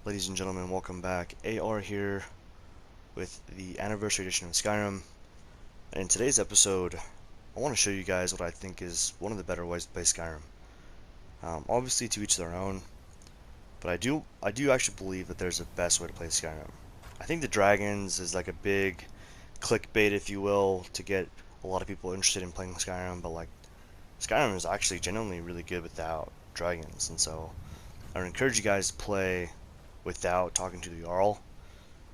Ladies and gentlemen, welcome back. AR here with the anniversary edition of Skyrim. And in today's episode, I want to show you guys what I think is one of the better ways to play Skyrim. Obviously, to each their own, but I do actually believe that there's a best way to play Skyrim. I think the dragons is like a big clickbait, if you will, to get a lot of people interested in playing Skyrim. But like, Skyrim is actually genuinely really good without dragons, and so I would encourage you guys to play without talking to the Jarl,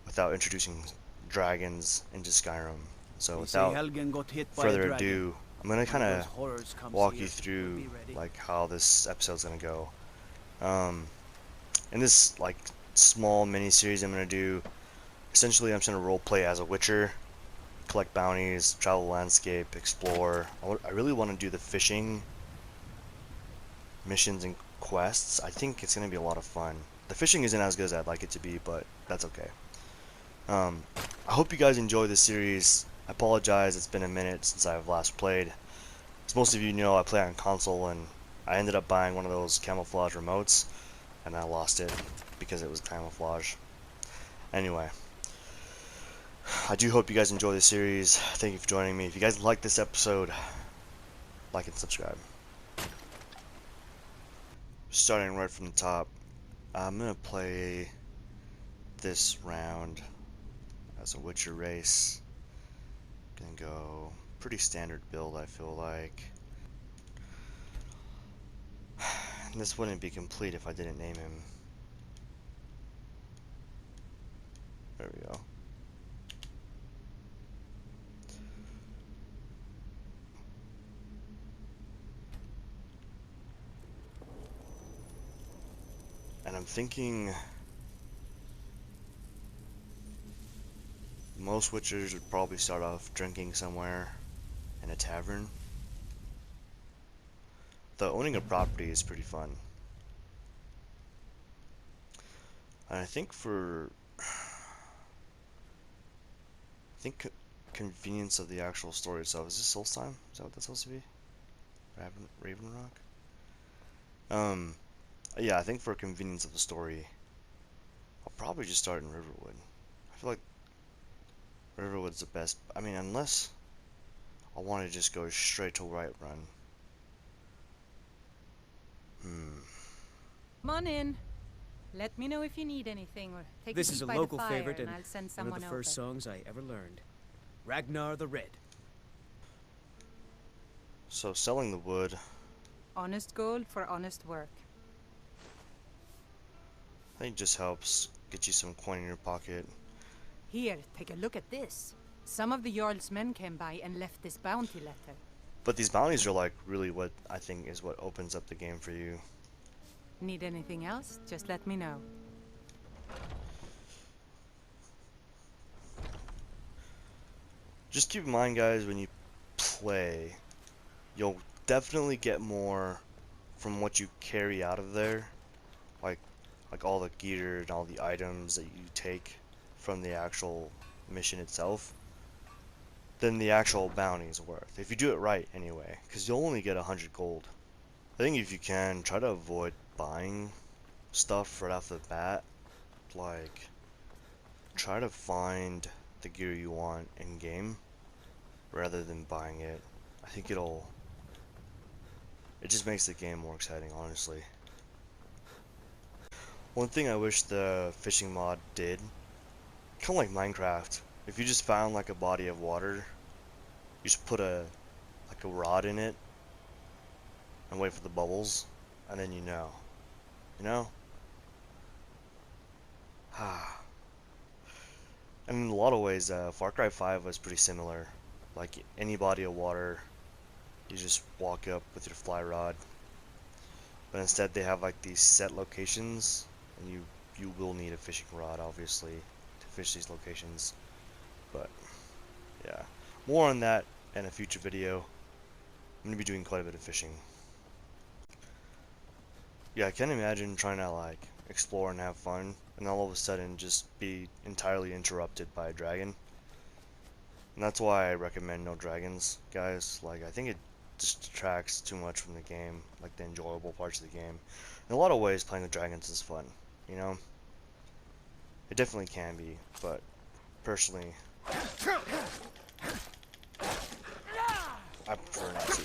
without introducing dragons into Skyrim. So They say without Helgen got hit by a further dragon. ado, I'm gonna One kind of those of horrors comes walk you here. We'll through be ready. like how this episode's gonna go. Um, in this like small mini series I'm gonna do, essentially I'm just gonna role play as a Witcher, collect bounties, travel the landscape, explore. I really want to do the fishing missions and quests. I think it's gonna be a lot of fun. The fishing isn't as good as I'd like it to be, but that's okay. Um, I hope you guys enjoy this series. I apologize, it's been a minute since I've last played. As most of you know, I play on console, and I ended up buying one of those camouflage remotes, and I lost it because it was camouflage. Anyway, I do hope you guys enjoy this series. Thank you for joining me. If you guys like this episode, like and subscribe. Starting right from the top, I'm gonna play this round as a Witcher race. Gonna go pretty standard build, I feel like. This wouldn't be complete if I didn't name him. There we go. And I'm thinking most Witchers would probably start off drinking somewhere in a tavern. Though owning a property is pretty fun. And I think convenience of the actual story itself. Is this Solstheim? Is that what that's supposed to be? Raven Rock? Yeah, I think for convenience of the story, I'll probably just start in Riverwood. I feel like Riverwood's the best. I mean, unless I want to just go straight to Whiterun. Hmm. Come on in. Let me know if you need anything or take This a is seat a by local the fire favorite and and I'll send one of someone the over. first songs I ever learned. Ragnar the Red. So selling the wood, Honest gold for honest work. I think just helps get you some coin in your pocket. Here, take a look at this. Some of the Jarl's men came by and left this bounty letter. But these bounties are like really what I think is what opens up the game for you. Need anything else? Just let me know. Just keep in mind, guys, when you play, you'll definitely get more from what you carry out of there, like all the gear and all the items that you take from the actual mission itself, than the actual bounty is worth. If you do it right, anyway, because you'll only get 100 gold. I think if you can, try to avoid buying stuff right off the bat. Like, try to find the gear you want in game rather than buying it. I think it just makes the game more exciting, honestly. One thing I wish the fishing mod did, kind of like Minecraft, if you just found like a body of water, you just put a rod in it and wait for the bubbles, and then you know. You know? Ah. And in a lot of ways, Far Cry 5 was pretty similar. Like any body of water, you just walk up with your fly rod. But instead they have like these set locations, and you will need a fishing rod, obviously, to fish these locations. But yeah, more on that in a future video. I'm gonna be doing quite a bit of fishing. Yeah, I can't imagine trying to like explore and have fun, and all of a sudden just be entirely interrupted by a dragon. And that's why I recommend no dragons, guys. Like, I think it just detracts too much from the game, like the enjoyable parts of the game. In a lot of ways, playing with dragons is fun, you know? It definitely can be, but personally, I prefer not to.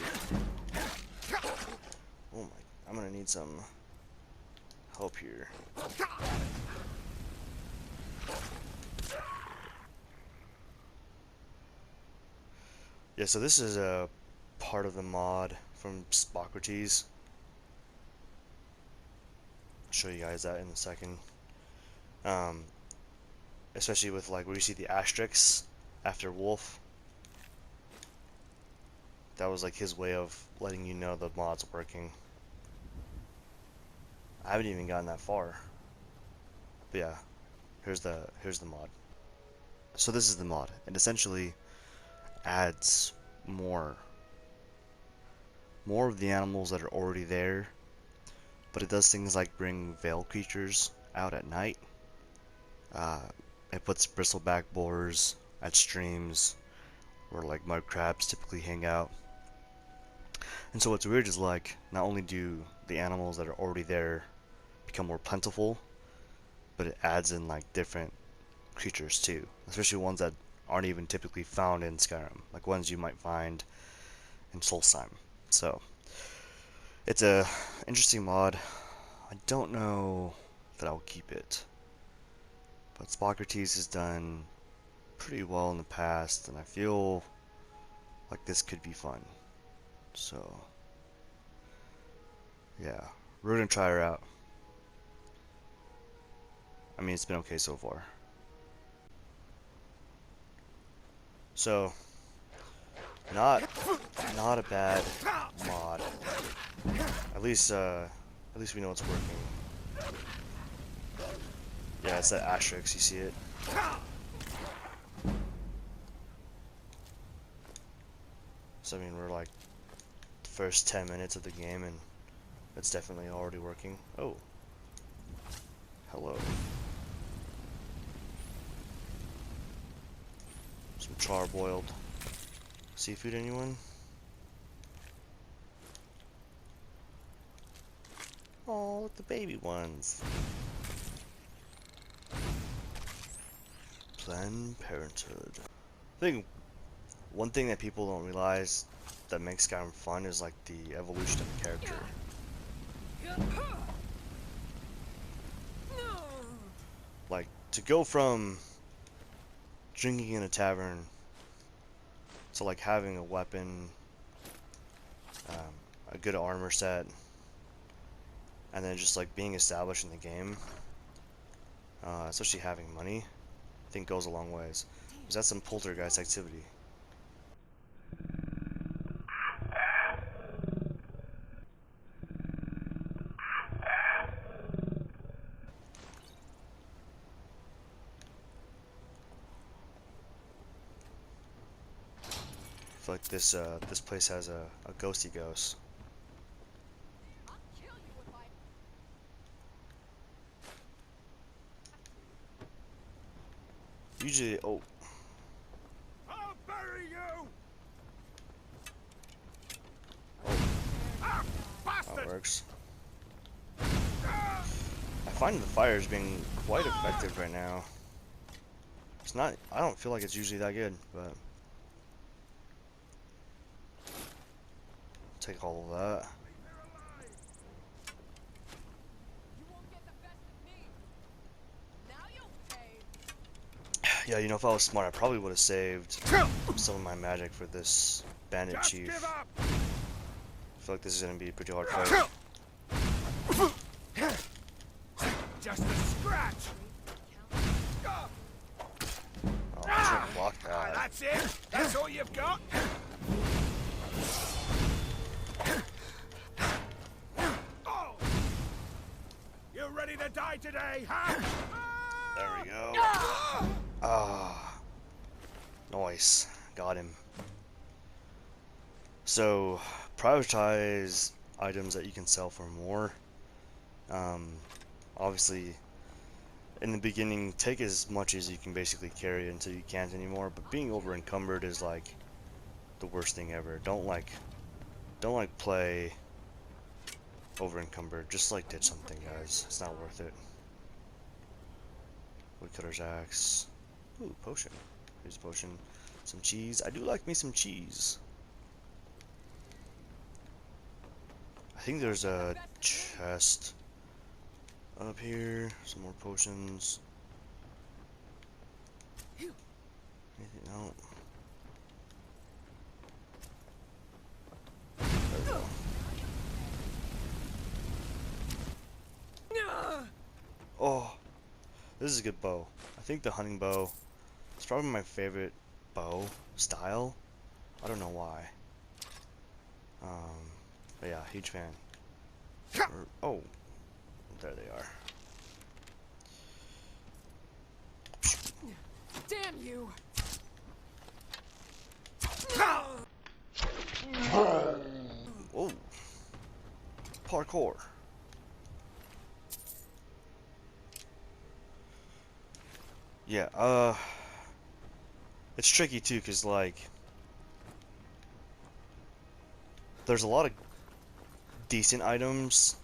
Oh my, I'm gonna need some help here. Yeah, so this is a part of the mod from Socrates. I'll show you guys that in a second. Um, Especially with like where you see the asterisks after wolf. That was like his way of letting you know the mod's working. I haven't even gotten that far. But yeah, here's the mod. So this is the mod. It essentially adds more of the animals that are already there, but it does things like bring veil creatures out at night. Uh, it puts bristleback boars at streams where like mud crabs typically hang out. And so what's weird is like not only do the animals that are already there become more plentiful, but it adds in like different creatures too, especially ones that aren't even typically found in Skyrim, like ones you might find in Solstheim. So it's a interesting mod. I don't know that I'll keep it, but Socrates has done pretty well in the past, and I feel like this could be fun. So yeah, we're gonna try her out. I mean, it's been okay so far. So not a bad mod. At least we know it's working. Yeah, it's that asterisk, you see it? So I mean, we're like the first 10 minutes of the game and it's definitely already working. Oh. Hello. Some char-boiled seafood, anyone? Oh, look, the baby ones. Planned Parenthood. I think one thing that people don't realize that makes Skyrim fun is like the evolution of the character. Like, to go from drinking in a tavern to like having a weapon, a good armor set, and then just like being established in the game, especially having money, I think goes a long ways. Because that's some poltergeist activity. I feel like this place has a ghosty ghost. Usually, oh, I'll bury you! that works. I find the fires being quite effective right now. It's not, I don't feel like it's usually that good, but take all of that. Yeah, you know, if I was smart, I probably would have saved some of my magic for this bandit chief. I feel like this is gonna be a pretty hard fight. Just a scratch! Oh, I should block that. That's it? That's all you've got? Oh! You ready to die today, huh? There we go. Ah, nice. Got him. So, prioritize items that you can sell for more. Obviously, in the beginning, take as much as you can basically carry until you can't anymore. But being over encumbered is like the worst thing ever. Don't play over encumbered. Just like ditch something, guys. It's not worth it. Woodcutter's axe. Ooh, potion. Here's a potion. Some cheese. I do like me some cheese. I think there's a chest up here. Some more potions. Anything? No. There we go. Oh, this is a good bow. I think the hunting bow is probably my favorite bow style. I don't know why. But yeah, huge fan. Oh, there they are. Damn you! Oh, parkour. Yeah, it's tricky too, cause like, there's a lot of decent items,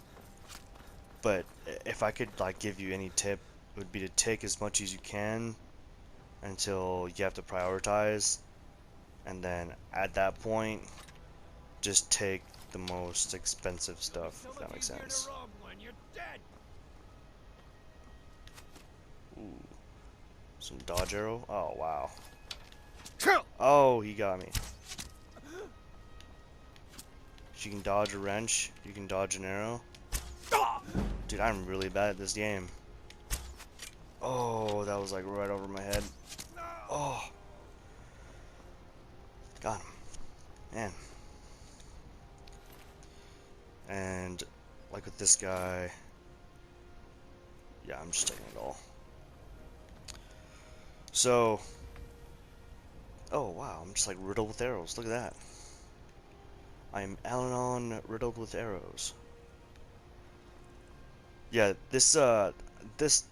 but if I could like give you any tip, it would be to take as much as you can until you have to prioritize, and then at that point, just take the most expensive stuff, if that makes sense. When you're dead. Ooh, some dodge arrow. Oh wow. Oh, he got me. You can dodge a wrench. You can dodge an arrow. Dude, I'm really bad at this game. Oh, that was like right over my head. Oh. Got him. Man. And like with this guy, yeah, I'm just taking it all. So, oh wow, I'm just like riddled with arrows. Look at that. I am Alanon riddled with arrows. Yeah, this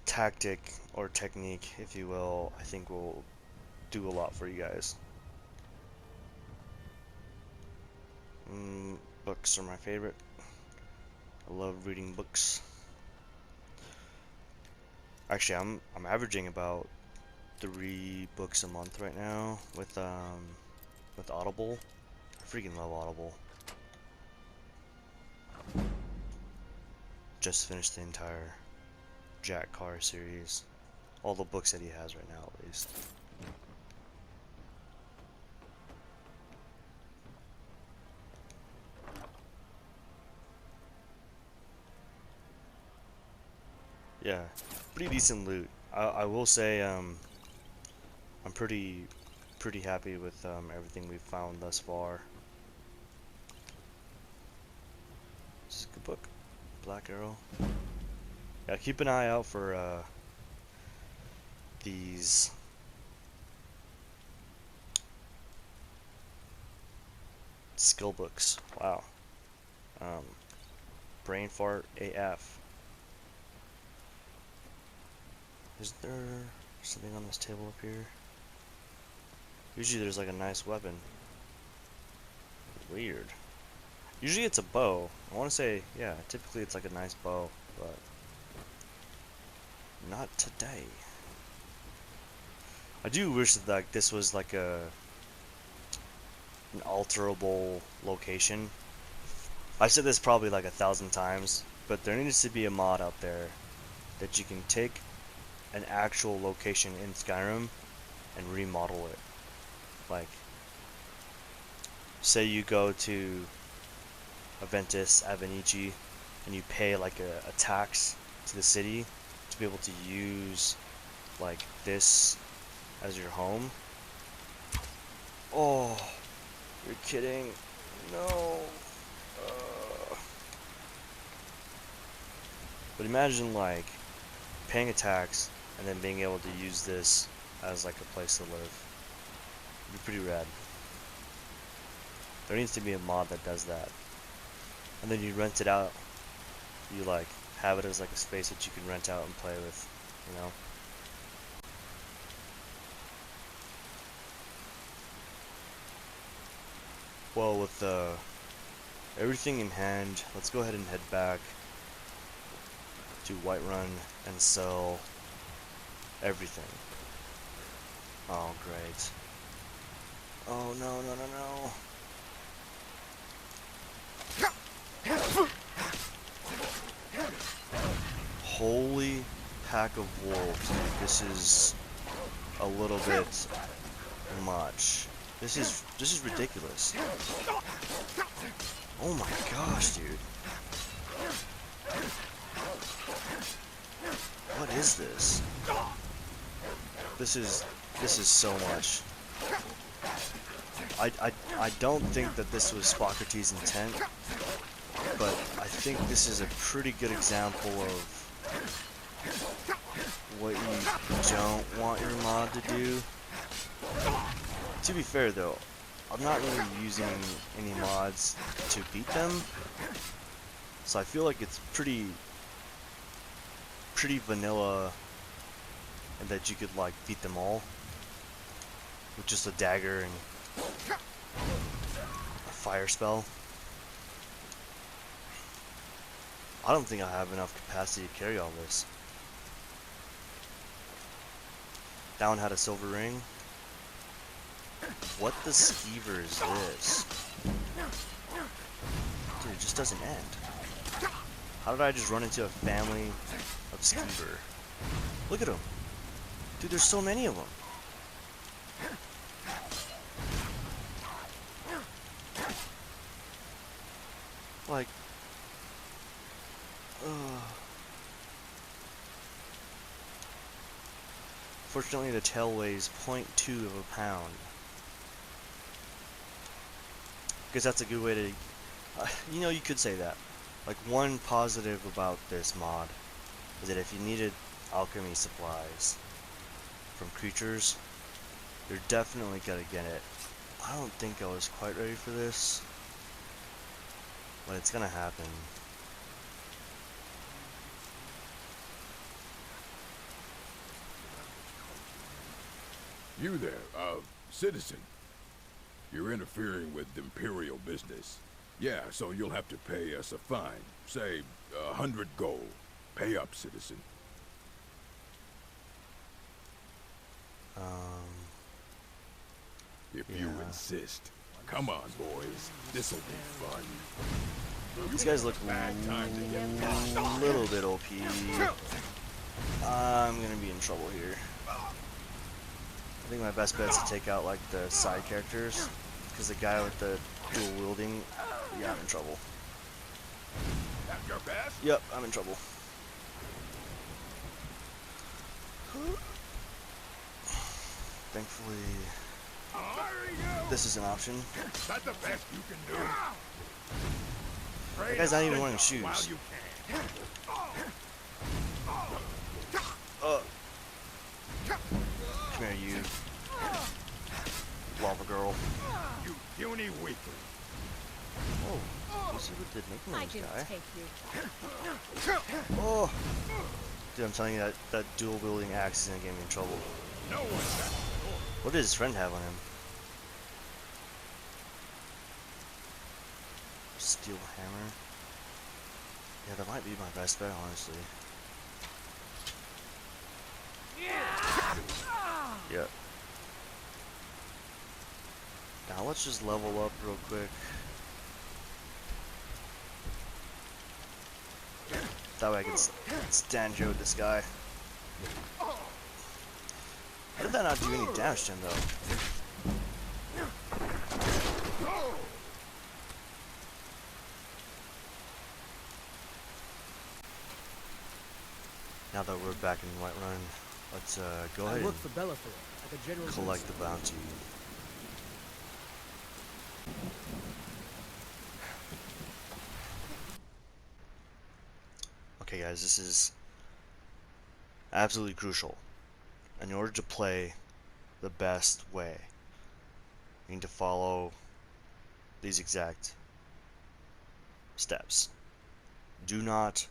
tactic or technique, if you will, I think will do a lot for you guys. Books are my favorite. I love reading books. Actually, I'm averaging about 3 books a month right now with Audible. I freaking love Audible. Just finished the entire Jack Carr series. All the books that he has right now, at least. Yeah, pretty decent loot. I will say I'm pretty happy with everything we've found thus far. This is a good book. Black Arrow. Yeah, keep an eye out for these skill books. Wow. Brain fart AF. Is there something on this table up here? Usually there's like a nice weapon. Weird. Usually it's a bow. I want to say, yeah, typically it's like a nice bow, but not today. I do wish that like this was like an alterable location. I've said this probably like 1,000 times, but there needs to be a mod out there that you can take an actual location in Skyrim and remodel it. Like, say you go to Aventus, Avenici, and you pay like a tax to the city to be able to use like this as your home. Oh, you're kidding. No. But imagine like paying a tax and then being able to use this as like a place to live. It'd be pretty rad. There needs to be a mod that does that. And then you rent it out. You like have it as like a space that you can rent out and play with, you know? Well, with everything in hand, let's go ahead and head back to Whiterun and sell everything. Oh, great. Oh, no, no, no, no. Holy pack of wolves, dude. This is a little bit much. This is ridiculous. Oh my gosh, dude. What is this? This is so much. I don't think that this was Spocrates' intent, but I think this is a pretty good example of what you don't want your mod to do. To be fair though, I'm not really using any mods to beat them, so I feel like it's pretty vanilla, and that you could like beat them all with just a dagger and a fire spell. I don't think I have enough capacity to carry all this. That one had a silver ring. What the skeever is this? Dude, it just doesn't end. How did I just run into a family of skeever? Look at them. Dude, there's so many of them. Like, fortunately the tail weighs 0.2 of a pound. Because that's a good way to, you know, you could say that. Like, one positive about this mod is that if you needed alchemy supplies from creatures, you're definitely gonna get it. I don't think I was quite ready for this, but it's gonna happen. You there, citizen. You're interfering with imperial business. Yeah, so you'll have to pay us a fine. Say, 100 gold. Pay up, citizen. If you insist. Come on, boys. This'll be fun. These guys look a little bit OP. I'm gonna be in trouble here. I think my best bet is to take out like the side characters, because the guy with the dual wielding, yeah, I'm in trouble. At your best? Yep, I'm in trouble. Thankfully, this is an option. Is that the best you can do? That guy's not even wearing shoes. While you can. Come here, you lava girl. You puny weakling. Oh, this is what did make I this can guy. take you. Oh, dude, I'm telling you that dual wielding axe is gonna get me in trouble. No one's at the door. What did his friend have on him? Steel hammer. Yeah, that might be my best bet, honestly. Yep. Now let's just level up real quick. That way I can stand here with this guy. How did that not do any damage to him though? Now that we're back in Whiterun, let's go ahead and collect the bounty. Okay guys, this is absolutely crucial. In order to play the best way, you need to follow these exact steps. Do not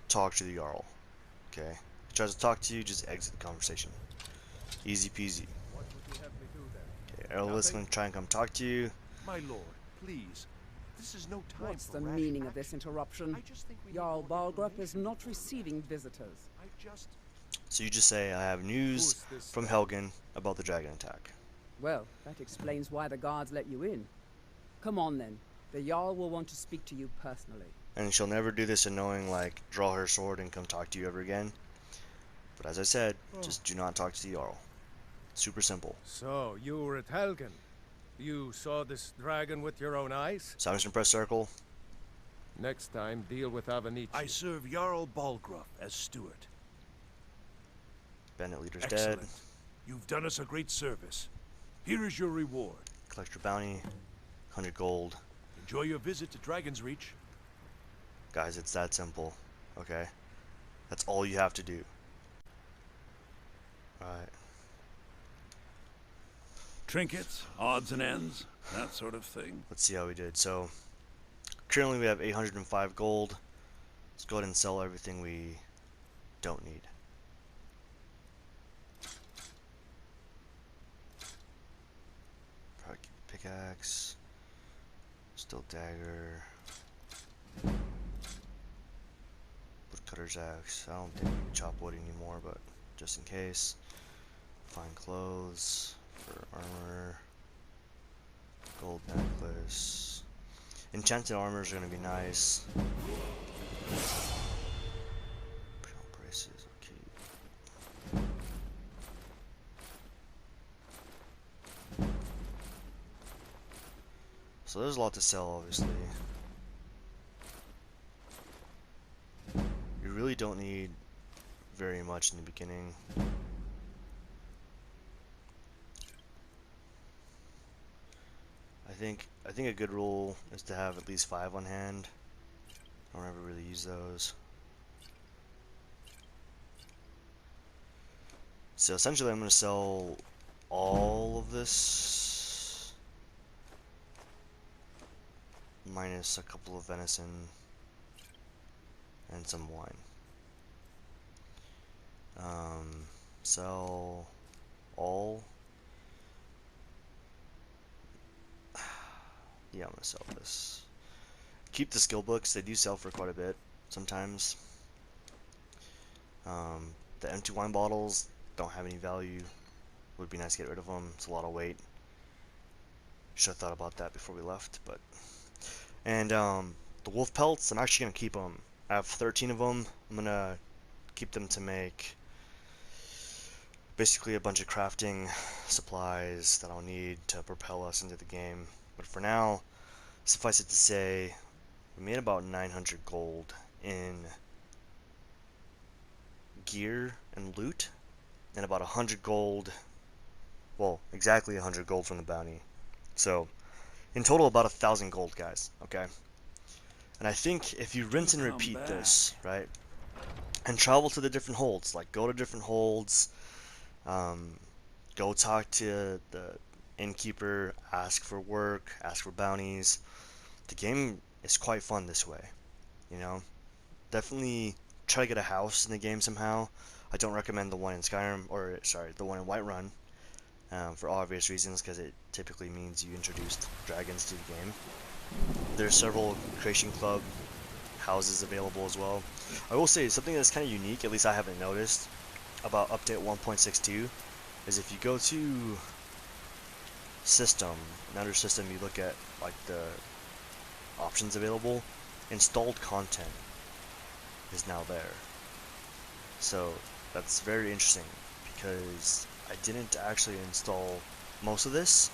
talk to the Jarl. Okay? If he tries to talk to you, just exit the conversation. Easy peasy. Okay, Errol's gonna try and come talk to you. My lord, please. This is no time What's for the rash meaning of action. this interruption? I just think we need Jarl more Balgrup is information. not receiving visitors. I just So you just say, I have news Who's this from guy? Helgen about the dragon attack. Well, that explains why the guards let you in. Come on then. The Jarl will want to speak to you personally. And she'll never do this in knowing, like, draw her sword and come talk to you ever again. But as I said, just do not talk to the Jarl. Super simple. So, you were at Helgen. You saw this dragon with your own eyes? So I'm just gonna press circle. Next time, deal with Avenici. I serve Jarl Balgruuf as steward. Bandit leader's Excellent. dead. You've done us a great service. Here is your reward. Collect your bounty. 100 gold. Enjoy your visit to Dragon's Reach. Guys, it's that simple. Okay? That's all you have to do. Alright. Trinkets, odds and ends, that sort of thing. Let's see how we did. So, currently we have 805 gold. Let's go ahead and sell everything we don't need. Probably keep pickaxe. Still dagger. Woodcutter's axe. I don't think we can chop wood anymore, but just in case. Fine clothes for armor. Gold necklace. Enchanted armor is gonna be nice. Imperial braces, okay. So there's a lot to sell, obviously. You really don't need very much in the beginning. I think a good rule is to have at least 5 on hand. I don't ever really use those. So essentially I'm going to sell all of this minus a couple of venison and some wine. Sell all. Yeah, I'm gonna sell this. Keep the skill books, they do sell for quite a bit sometimes. The empty wine bottles don't have any value. Would be nice to get rid of them. It's a lot of weight. Should have thought about that before we left, but. And the wolf pelts, I'm actually gonna keep them. I have 13 of them. I'm gonna keep them to make basically a bunch of crafting supplies that I'll need to propel us into the game. But for now, suffice it to say, we made about 900 gold in gear and loot, and about 100 gold, well, exactly 100 gold from the bounty. So, in total, about 1,000 gold, guys, okay? And I think if you rinse and repeat this, right, and travel to the different holds, like go to different holds, go talk to the innkeeper, ask for work, ask for bounties. The game is quite fun this way, you know? Definitely try to get a house in the game somehow. I don't recommend the one in Skyrim, or sorry, the one in Whiterun, for obvious reasons, because it typically means you introduced dragons to the game. There's several Creation Club houses available as well. I will say something that's kind of unique, at least I haven't noticed, about update 1.62 is if you go to system, and under system you look at like the options available, installed content is now there. So that's very interesting because I didn't actually install most of this.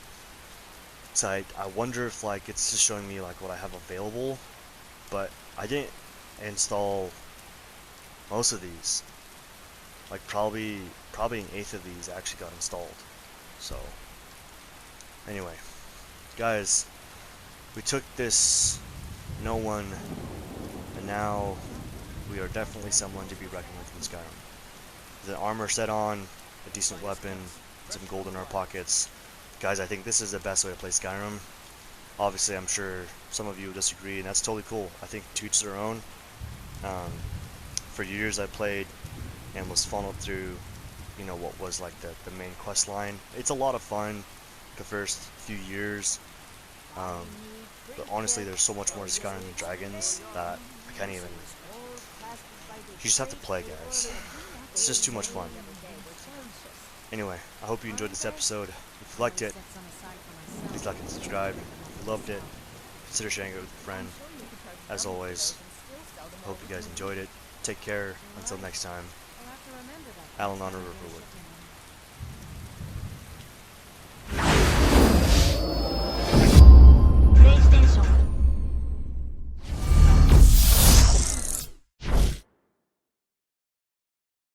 So I wonder if like it's just showing me like what I have available, but I didn't install most of these. Like probably an eighth of these actually got installed. So anyway, guys, we took this no one, and now we are definitely someone to be reckoned with in Skyrim. The armor set on, a decent weapon, some gold in our pockets. Guys, I think this is the best way to play Skyrim. Obviously, I'm sure some of you will disagree, and that's totally cool. I think to each their own. For years I played and was funneled through, you know, what was like the main quest line. It's a lot of fun the first few years. But honestly, there's so much more to Skyrim than dragons that I can't even. You just have to play, guys. It's just too much fun. Anyway, I hope you enjoyed this episode. If you liked it, please like and subscribe. If you loved it, consider sharing it with a friend. As always, hope you guys enjoyed it. Take care. Until next time. Alan on Riverwood.